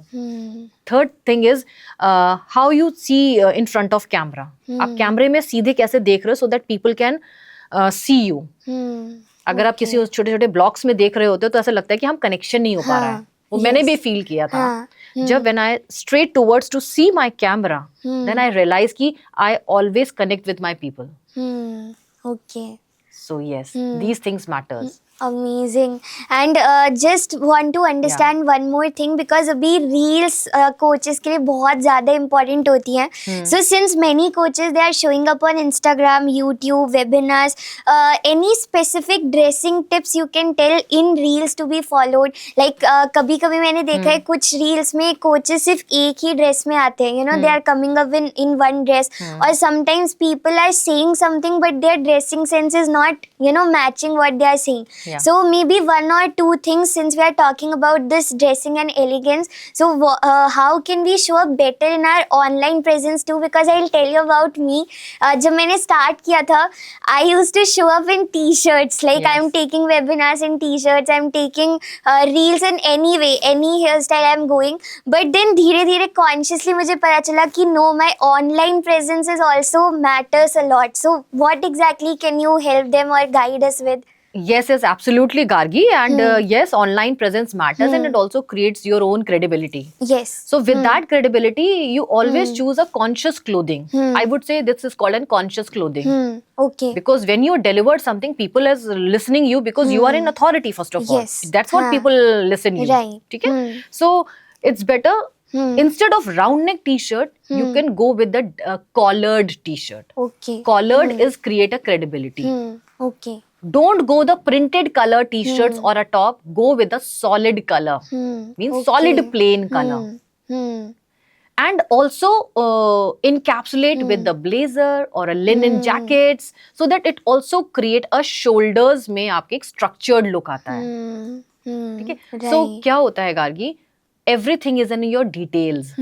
Speaker 2: Third thing is how you see in front of camera, आप कैमरे में सीधे कैसे देख रहे हो, so that people can see you. अगर आप किसी छोटे छोटे ब्लॉक्स में देख रहे होते हो, तो ऐसा लगता है कि हम कनेक्शन नहीं हो पा रहा है. वो मैंने भी फील किया था. जब when I straight towards to see my camera, then I realized कि I always connect with my people.
Speaker 1: Okay.
Speaker 2: So yes, these things matters.
Speaker 1: Amazing. And just want to understand one more thing, because अभी reels coaches के लिए बहुत ज़्यादा important होती हैं. So since many coaches they are showing up on Instagram, YouTube, webinars, any specific dressing tips you can tell in reels to be followed? Like कभी कभी मैंने देखा है कुछ reels में coaches सिर्फ एक ही dress में आते हैं, they are coming up in one dress, or sometimes people are saying something but their dressing sense is not matching what they are saying.
Speaker 2: Yeah.
Speaker 1: So maybe one or two things, since we are talking about this dressing and elegance. So how can we show up better in our online presence too? Because I'll tell you about me. जब मैंने start किया था, I used to show up in t-shirts. Like
Speaker 2: Yes.
Speaker 1: I'm taking webinars in t-shirts. I'm taking reels in any way, any hairstyle I'm going. But then धीरे धीरे consciously मुझे पता चला कि no, my online presence is also matters a lot. So what exactly can you help them or guide us with?
Speaker 2: Yes, absolutely, Gargi. And yes, online presence matters and it also creates your own credibility.
Speaker 1: Yes.
Speaker 2: So with that credibility, you always choose a conscious clothing. I would say this is called a conscious clothing.
Speaker 1: Okay.
Speaker 2: Because when you deliver something, people is listening you because you are in authority, first of all.
Speaker 1: Yes.
Speaker 2: That's what people listen you.
Speaker 1: Right.
Speaker 2: Okay? So it's better, instead of round neck t-shirt, you can go with the collared t-shirt.
Speaker 1: Okay.
Speaker 2: Collared is create a credibility.
Speaker 1: Okay.
Speaker 2: Don't go the printed color t-shirts or a top. Go with a solid color. Means
Speaker 1: Okay.
Speaker 2: solid plain color. And also encapsulate with the blazer or a linen jackets, so that it also create a shoulders में आपके एक structured look आता है. ठीक है? So क्या होता है Gargi? Everything is in your details.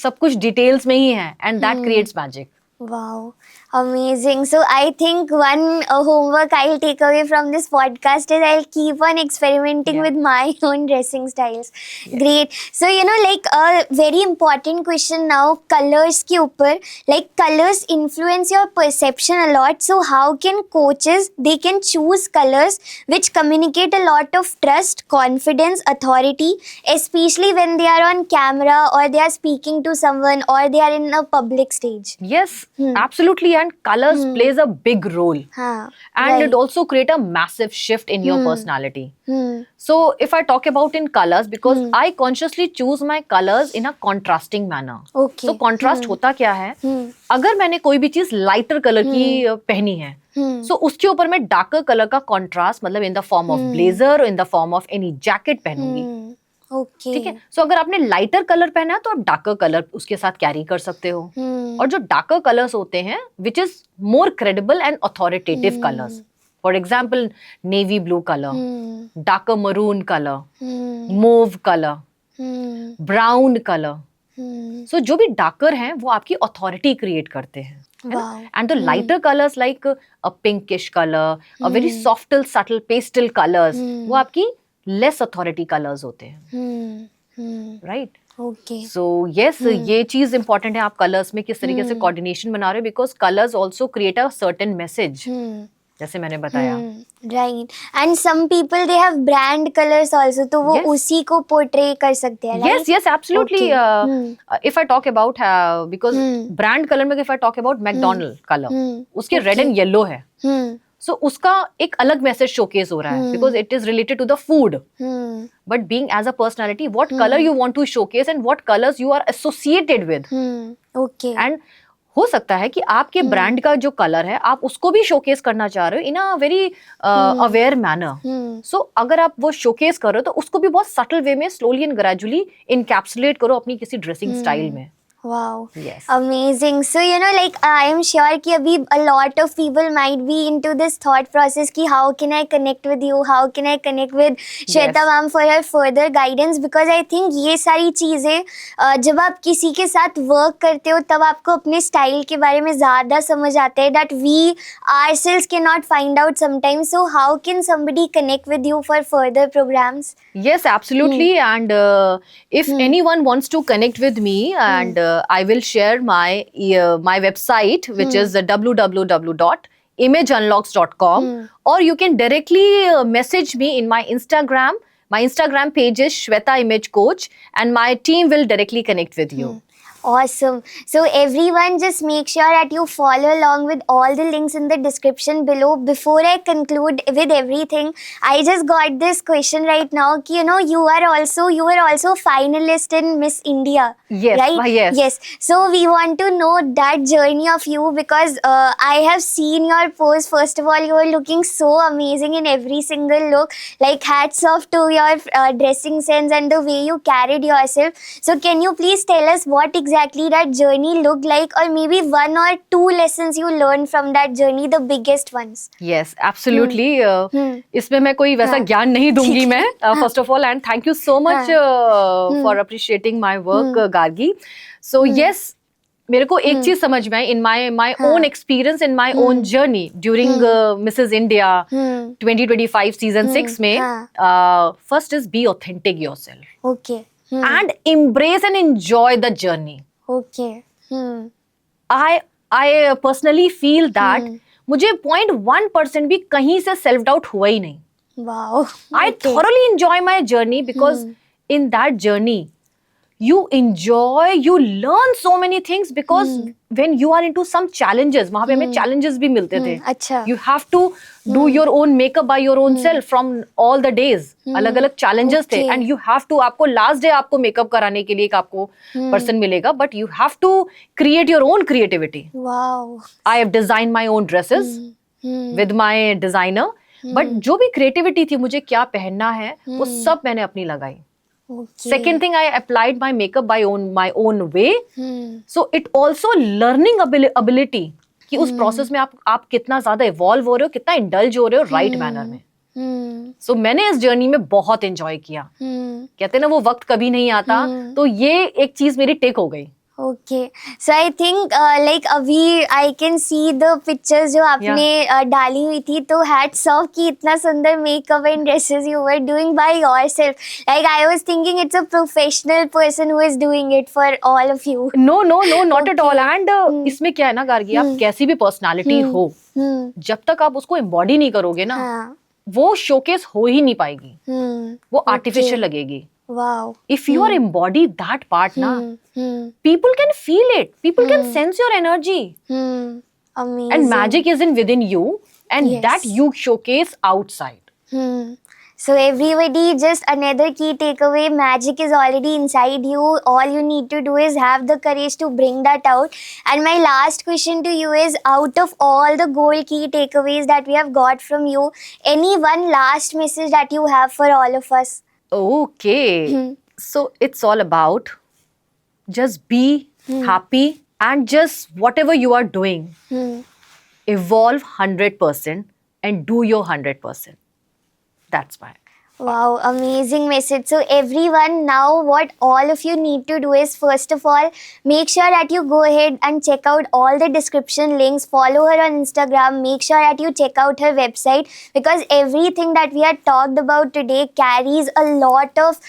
Speaker 2: सब कुछ details में ही है, and that creates magic.
Speaker 1: Wow, amazing. So I think one homework I'll take away from this podcast is I'll keep on experimenting with my own dressing styles. Great. So like a very important question now, colors के ऊपर, like colors influence your perception a lot. So how can coaches, they can choose colors which communicate a lot of trust, confidence, authority, especially when they are on camera or they are speaking to someone or they are in a public stage?
Speaker 2: Yes, absolutely, and colors plays a big role.
Speaker 1: हाँ,
Speaker 2: And
Speaker 1: right.
Speaker 2: it also create a massive shift in your personality. So if I talk about in colors, because I consciously choose my colors in a contrasting manner.
Speaker 1: Okay.
Speaker 2: So contrast होता क्या है? अगर मैंने कोई भी चीज lighter colour की पहनी है, so उसके ऊपर मैं डार्कर कलर का कॉन्ट्रास्ट, मतलब in the form of blazer, in the form of any jacket पहनूंगी.
Speaker 1: Okay.
Speaker 2: ठीक है? सो अगर आपने लाइटर कलर पहना है तो आप डार्कर कलर उसके साथ कैरी कर सकते हो. और जो डार्कर कलर्स होते हैं, which is more credible and authoritative colours, for example navy blue colour, darker maroon colour, mauve colour, brown colour. So जो भी डार्कर हैं वो आपकी अथॉरिटी क्रिएट करते हैं.
Speaker 1: Wow.
Speaker 2: And the lighter colors like a pinkish color, a very softer, subtle pastel colors, वो आपकी less authority colors होते हैं. Right?
Speaker 1: Okay.
Speaker 2: So yes, ये चीज important है आप colors में किस तरीके से coordination बना रहे हो, because colors also create a certain message. जैसे मैंने बताया.
Speaker 1: Right. And some people, they have brand colors also, तो वो
Speaker 2: Yes.
Speaker 1: उसी को portray कर सकते हैं.
Speaker 2: Yes, yes, absolutely.
Speaker 1: Okay.
Speaker 2: If I talk about because brand color में if I talk about McDonald color, उसके red and yellow है. So उसका एक अलग मैसेज शोकेस हो रहा है, because it is related to the food. But being as a personality, what color you want to showcase and what colors you are associated with.
Speaker 1: Okay.
Speaker 2: And हो सकता है कि आपके ब्रांड का जो कलर है आप उसको भी शोकेस करना चाह रहे हो इन अ वेरी अवेयर मैनर. सो अगर आप वो शोकेस करो तो उसको भी बहुत सटल वे में स्लोली एंड ग्रेजुअली इनकैप्सुलेट करो अपनी किसी ड्रेसिंग स्टाइल में.
Speaker 1: Wow.
Speaker 2: Yes.
Speaker 1: Amazing. So like I am sure कि अभी a lot of people might be into this thought process कि how can I connect with you, how can I connect with Shweta ma'am for her further guidance, because I think ये सारी चीज़ें जब आप किसी के साथ work करते हो तब आपको अपने style के बारे में ज़्यादा समझ आता है, that we ourselves cannot find out sometimes. So how can somebody connect with you for further programs?
Speaker 2: Yes, absolutely. And if anyone wants to connect with me, and I will share my website, which is www.imageunlocks.com, or you can directly message me in my Instagram. My Instagram page is Shweta Image Coach, and my team will directly connect with you.
Speaker 1: Awesome. So everyone, just make sure that you follow along with all the links in the description below. Before I conclude with everything, I just got this question right now. You were also finalist in Miss India.
Speaker 2: Yes.
Speaker 1: Right?
Speaker 2: Yes.
Speaker 1: So we want to know that journey of you, because I have seen your post. First of all, you are looking so amazing in every single look. Like hats off to your dressing sense and the way you carried yourself. So can you please tell us what exactly exactly that journey looked like, or maybe one or two lessons you learned from that journey, the biggest ones.
Speaker 2: Yes, absolutely. इसमें मैं कोई वैसा
Speaker 1: हाँ,
Speaker 2: ज्ञान नहीं दूंगी
Speaker 1: ठीक है,
Speaker 2: मैं. First of all, and thank you so much for appreciating my work, Gargi. So yes, मेरे को एक चीज समझ में आई in my own experience, in my own journey during Mrs. India 2025 season 6 में. First is be authentic yourself
Speaker 1: Okay.
Speaker 2: and embrace and enjoy the journey.
Speaker 1: Okay.
Speaker 2: I personally feel that मुझे 0.1% भी कहीं से सेल्फ डाउट हुआ ही नहीं.
Speaker 1: Wow.
Speaker 2: I thoroughly enjoy my journey because in that journey you enjoy, you learn so many things because when you are into some challenges, वहाँ पे हमें challenges भी मिलते थे.
Speaker 1: अच्छा.
Speaker 2: You have to do your own makeup by your own self from all the days. अलग-अलग challenges थे
Speaker 1: Okay.
Speaker 2: and you have to, आपको last day आपको makeup कराने के लिए एक आपको person मिलेगा, but you have to create your own creativity.
Speaker 1: Wow.
Speaker 2: I have designed my own dresses with my designer, but जो भी creativity थी, मुझे क्या पहनना है, वो सब मैंने अपनी लगाई.
Speaker 1: Okay.
Speaker 2: Second thing, I applied my makeup by my own way. So it also learning ability कि उस process में आप कितना ज़्यादा evolve हो रहे हो, कितना indulge हो रहे हो right manner में. So मैंने इस journey में बहुत enjoy किया. कहते हैं ना वो वक्त कभी नहीं आता, तो ये एक चीज मेरी टिक हो गई.
Speaker 1: Okay, so I think like अभी I can see the pictures जो आपने डाली हुई थी, तो hats off कि इतना सुंदर makeup and dresses you were doing by yourself. Like I was thinking it's a professional person who is doing it for all of you.
Speaker 2: No, not at all. And इसमें क्या है ना गार्गी, आप कैसी भी पर्सनालिटी हो, जब तक आप उसको एम्बॉडी नहीं करोगे ना, वो शोकेस हो ही नहीं पाएगी, वो आर्टिफिशियल लगेगी.
Speaker 1: Wow.
Speaker 2: If you are embody that part na, people can feel it, people can sense your energy.
Speaker 1: Amazing.
Speaker 2: And magic is in within you, and
Speaker 1: Yes.
Speaker 2: that you showcase outside.
Speaker 1: So everybody, just another key takeaway, magic is already inside you. All you need to do is have the courage to bring that out. And my last question to you is, out of all the gold key takeaways that we have got from you, any one last message that you have for all of us?
Speaker 2: Okay. So it's all about just be happy and just whatever you are doing, evolve 100% and do your 100%. That's why.
Speaker 1: Wow, amazing message. So everyone, now what all of you need to do is, first of all, make sure that you go ahead and check out all the description links, follow her on Instagram, make sure that you check out her website, because everything that we had talked about today carries a lot of,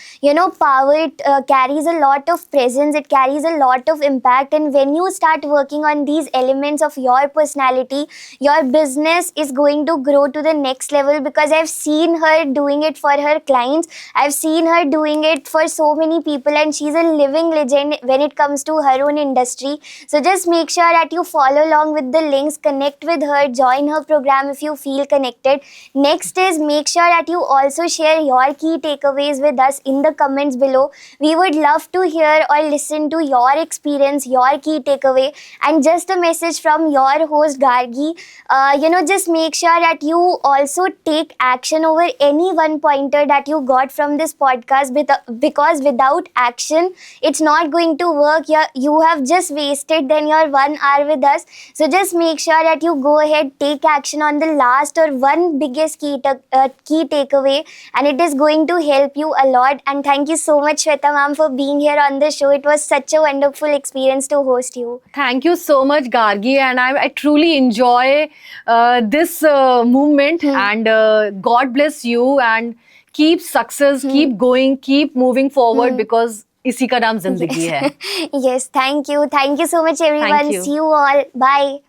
Speaker 1: power, it carries a lot of presence, it carries a lot of impact, and when you start working on these elements of your personality, your business is going to grow to the next level, because I've seen her doing it for her clients. I've seen her doing it for so many people, and she's a living legend when it comes to her own industry. So just make sure that you follow along with the links, connect with her, join her program if you feel connected. Next is, make sure that you also share your key takeaways with us in the comments below. We would love to hear or listen to your experience, your key takeaway, and just a message from your host Gargi. Just make sure that you also take action over any one pointer that you got from this podcast, because without action, it's not going to work. You have just wasted then your 1 hour with us. So just make sure that you go ahead, take action on the last or one biggest key takeaway, and it is going to help you a lot. And thank you so much, Shweta ma'am, for being here on the show. It was such a wonderful experience to host you.
Speaker 2: Thank you so much, Gargi, and I truly enjoy this movement, and God bless you, and keep success, keep going, keep moving forward, because इसी का नाम जिंदगी है.
Speaker 1: Yes, thank you so much everyone.
Speaker 2: Thank you.
Speaker 1: See you all. Bye.